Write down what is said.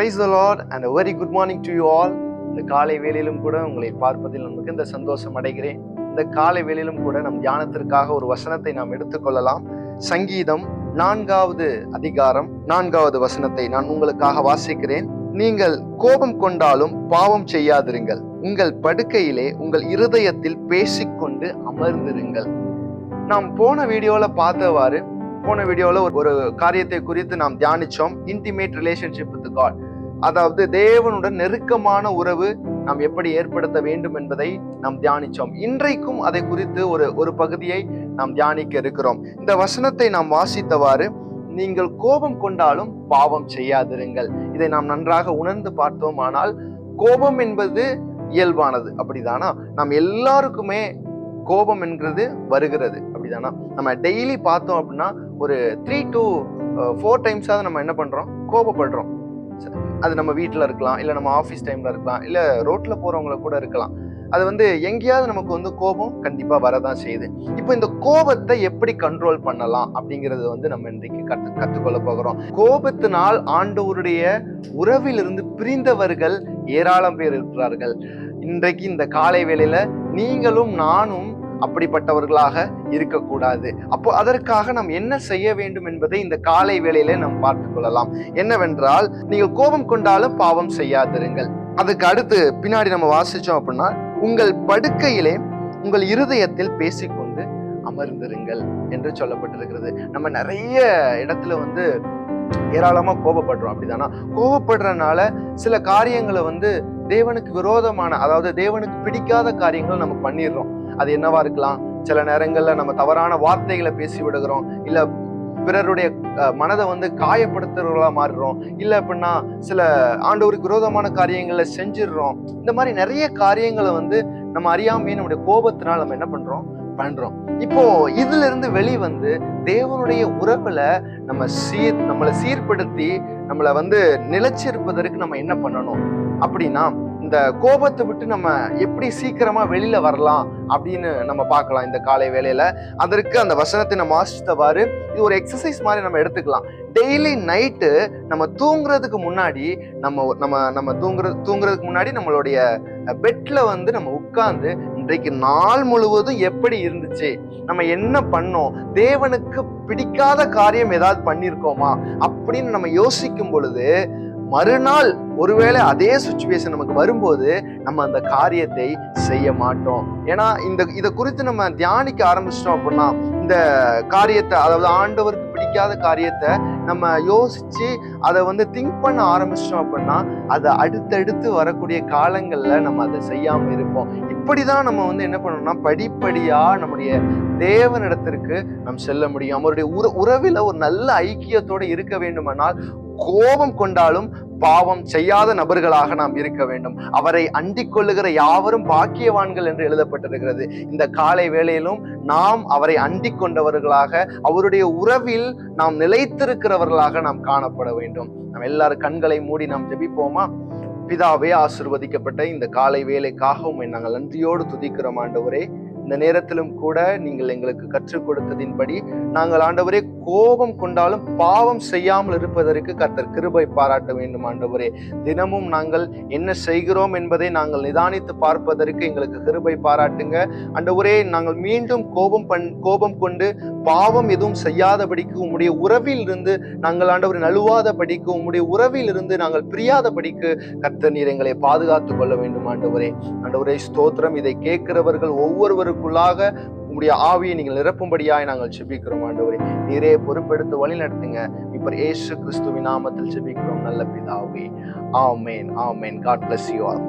Praise the Lord and a very good morning to you all. இந்த காலை வேளையிலும் கூட உங்களை பார்ப்பதில் நான் மிகுந்த சந்தோஷம் அடைகிறேன். இந்த காலை வேளையிலும் கூட நம் தியானத்திற்காக ஒரு வசனத்தை நாம் எடுத்துக்கொள்ளலாம். சங்கீதம் 4வது அதிகாரம் 4வது வசனத்தை நான் உங்களுக்காக வாசிக்கிறேன். நீங்கள் கோபம் கொண்டாலும் பாவம் செய்யாதிருங்கள், உங்கள் படுக்கையிலே உங்கள் இருதயத்தில் பேசிக்கொண்டு அமர்ந்திருங்கள். நாம் போன வீடியோல ஒரு காரியத்தை குறித்து நாம் தியானிச்சோம். இன்டிமேட் ரிலேஷன்ஷிப் வித் காட், அதாவது தேவனுடன் நெருக்கமான உறவு நாம் எப்படி ஏற்படுத்த வேண்டும் என்பதை நாம் தியானிச்சோம். இன்றைக்கும் அதை குறித்து ஒரு பகுதியை நாம் தியானிக்க இருக்கிறோம். இந்த வசனத்தை நாம் வாசித்தவாறு, நீங்கள் கோபம் கொண்டாலும் பாவம் செய்யாதிருங்கள். இதை நாம் நன்றாக உணர்ந்து பார்த்தோம். ஆனால் கோபம் என்பது இயல்பானது, அப்படிதானா? நாம் எல்லாருக்குமே கோபம் என்கிறது வருகிறது, அப்படிதானா? நம்ம டெய்லி பார்த்தோம் அப்படின்னா ஒரு 3 to 4 டைம்ஸாவது நம்ம என்ன பண்றோம், கோபப்படுறோம். அது நம்ம வீட்டில் இருக்கலாம், இல்லை நம்ம ஆஃபீஸ் டைம்ல இருக்கலாம், இல்லை ரோட்ல போறவங்கள கூட இருக்கலாம். அது எங்கேயாவது நமக்கு கோபம் கண்டிப்பா வரதான் செய்யுது. இப்போ இந்த கோபத்தை எப்படி கண்ட்ரோல் பண்ணலாம் அப்படிங்கிறது நம்ம இன்றைக்கு கற்றுக்கொள்ள போகிறோம். கோபத்தினால் ஆண்டவருடைய உறவிலிருந்து பிரிந்தவர்கள் ஏராளம் பேர் இருக்கிறார்கள். இன்றைக்கு இந்த காலை வேளையில நீங்களும் நானும் அப்படிப்பட்டவர்களாக இருக்கக்கூடாது. அப்போ அதற்காக நாம் என்ன செய்ய வேண்டும் என்பதை இந்த காலை வேளையில நாம் பார்த்துக் கொள்ளலாம். என்னவென்றால், நீங்கள் கோபம் கொண்டாலும் பாவம் செய்யாதிருங்கள். அதுக்கு அடுத்து பின்னாடி நம்ம வாசிச்சோம் அப்படின்னா, உங்கள் படுக்கையிலே உங்கள் இருதயத்தில் பேசிக்கொண்டு அமர்ந்திருங்கள் என்று சொல்லப்பட்டிருக்கிறது. நம்ம நிறைய இடத்துல ஏராளமா கோபப்படுறோம், அப்படிதானா? கோபப்படுறதுனால சில காரியங்களை தேவனுக்கு விரோதமான, அதாவது தேவனுக்கு பிடிக்காத காரியங்கள் நம்ம பண்ணிடுறோம். அது என்னவா இருக்கலாம்? சில நேரங்கள்ல நம்ம தவறான வார்த்தைகளை பேசி விடுகிறோம், இல்ல பிறருடைய மனதை காயப்படுத்துறவர்களா மாறுறோம், இல்ல அப்படின்னா சில ஆண்டவருக்கு விரோதமான காரியங்களை செஞ்சிடுறோம். இந்த மாதிரி நிறைய காரியங்களை நம்ம அறியாமையே நம்முடைய கோபத்தினால் நம்ம என்ன பண்றோம், இப்போ இதுல இருந்து தேவனுடைய உறவுல நம்மளை சீர்படுத்தி நம்மளை நிலைச்சிருப்பதற்கு நம்ம என்ன பண்ணணும் அப்படின்னா, இந்த கோபத்தை விட்டு நம்ம எப்படி சீக்கிரமா வெளியில வரலாம் அப்படின்னு நம்ம பார்க்கலாம் இந்த காலை வேளையில. அதற்கு அந்த வசனத்தை நம்ம வாசித்தவாறு இது ஒரு எக்ஸசைஸ் மாதிரி நம்ம எடுத்துக்கலாம். டெய்லி நைட்டு நம்ம தூங்குறதுக்கு முன்னாடி நம்ம தூங்குறதுக்கு முன்னாடி நம்மளுடைய பெட்ல நம்ம உட்கார்ந்து இன்றைக்கு நாள் முழுவதும் எப்படி இருந்துச்சு, நம்ம என்ன பண்ணோம், தேவனுக்கு பிடிக்காத காரியம் ஏதாவது பண்ணியிருக்கோமா அப்படின்னு நம்ம யோசிக்கும் பொழுது, மறுநாள் ஒருவேளை அதே சுச்சுவேஷன் நமக்கு வரும்போது நம்ம அந்த காரியத்தை செய்ய மாட்டோம். ஏன்னா இதை குறித்து நம்ம தியானிக்க ஆரம்பிச்சிட்டோம் அப்படின்னா, இந்த காரியத்தை, அதாவது ஆண்டவருக்கு பிடிக்காத காரியத்தை நம்ம யோசிச்சு அதை திங்க் பண்ண ஆரம்பிச்சிட்டோம் அப்படின்னா, அதை அடுத்தடுத்து வரக்கூடிய காலங்கள்ல நம்ம அதை செய்யாம இருப்போம். இப்படிதான் நம்ம என்ன பண்ணணும்னா, படிப்படியா நம்முடைய தேவனிடத்திற்கு நாம் செல்ல முடியும். அவருடைய உறவில் ஒரு நல்ல ஐக்கியத்தோடு இருக்க வேண்டுமானால் கோபம் கொண்டாலும் பாவம் செய்யாத நபர்களாக நாம் இருக்க வேண்டும். அவரை அண்டிக் கொள்ளுகிற யாவரும் பாக்கியவான்கள் என்று எழுதப்பட்டிருக்கிறது. இந்த காலை வேளையிலும் நாம் அவரை அண்டிக் கொண்டவர்களாக, அவருடைய உறவில் நாம் நிலைத்திருக்கிறவர்களாக நாம் காணப்பட வேண்டும். நாம் எல்லாரும் கண்களை மூடி நாம் ஜெபிப்போமா? பிதாவே, ஆசீர்வதிக்கப்பட்ட இந்த காலை வேளைக்காக உம்மை நாங்கள் நன்றியோடு துதிக்கிறோம் ஆண்டவரே. இந்த நேரத்திலும் கூட நீங்கள் எங்களுக்கு கற்றுக் கொடுத்ததின்படி நாங்கள் ஆண்டவரே கோபம் கொண்டாலும் பாவம் செய்யாமல் இருப்பதற்கு கர்த்தர் கிருபை பாராட்ட வேண்டும் ஆண்டவரே. தினமும் நாங்கள் என்ன செய்கிறோம் என்பதை நாங்கள் நிதானித்து பார்ப்பதற்கு எங்களுக்கு கிருபை பாராட்டுங்க ஆண்டவரே. நாங்கள் மீண்டும் கோபம் கொண்டு பாவம் எதுவும் செய்யாதபடிக்கு, உம்முடைய உறவில் இருந்து நாங்கள் ஆண்டவரை நழுவாதபடிக்கு, உம்முடைய உறவில் இருந்து நாங்கள் பிரியாதபடிக்கு கர்த்தர் நீர் எங்களை பாதுகாத்துக் கொள்ள வேண்டும் ஆண்டவரே. ஆண்டவரே ஸ்தோத்திரம். இதை கேட்கிறவர்கள் ஒவ்வொருவருக்குள்ளாக உம்முடைய ஆவியை நீங்கள் நிரப்பும்படியாய் நாங்கள் ஜெபிக்கிறோம் ஆண்டவரே. நீரே பொறுப்பெடுத்து வழி நடத்துங்க. இப்போ இயேசு கிறிஸ்துவின் நாமத்தில் ஜெபிக்கிறோம் நல்ல பிதாவே. ஆமென், ஆமென். God bless you all.